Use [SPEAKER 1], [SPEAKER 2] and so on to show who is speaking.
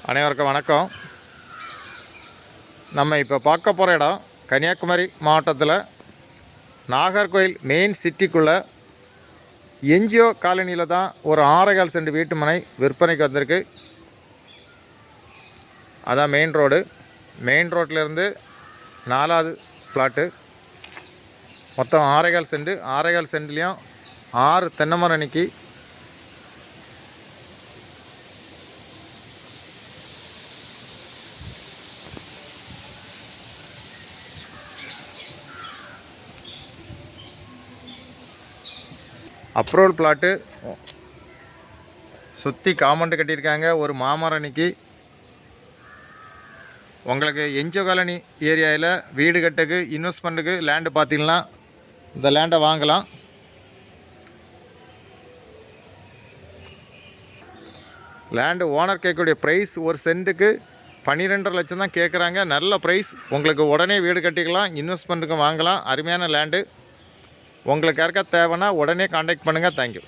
[SPEAKER 1] அனைவருக்கும் வணக்கம். நம்ம இப்போ பார்க்க போகிற இடம் கன்னியாகுமரி மாவட்டத்தில் நாகர்கோவில் மெயின் சிட்டிக்குள்ளே என்ஜிஓ காலனியில் தான் ஒரு 6.25 சென்ட் வீட்டு மனை விற்பனைக்கு வந்திருக்கு. அதான் மெயின் ரோடு. மெயின் ரோட்லேருந்து 4வது பிளாட்டு. மொத்தம் 6.25 சென்ட். 6.25 சென்ட்லேயும் 6 தென்னை மரம் நிற்கி. Approval plot. சுற்றி காம்பவுண்டு கட்டியிருக்காங்க. ஒரு மாமரம் நிற்கி. உங்களுக்கு என்ஜிஓ காலனி ஏரியாவில் வீடு கட்டுக்கு இன்வெஸ்ட்மெண்ட்டுக்கு லேண்டு பார்த்தீங்கன்னா இந்த லேண்டை வாங்கலாம். லேண்டு ஓனர் கேட்கக்கூடிய ப்ரைஸ் ஒரு சென்ட்டுக்கு 12.5 லட்சம் தான் கேட்குறாங்க. நல்ல ப்ரைஸ். உங்களுக்கு உடனே வீடு கட்டிக்கலாம், இன்வெஸ்ட்மெண்ட்டுக்கும் வாங்கலாம். அருமையான லேண்டு. உங்களுக்கு யாருக்கா தேவைன்னா உடனே கான்டாக்ட் பண்ணுங்கள். தேங்க்யூ.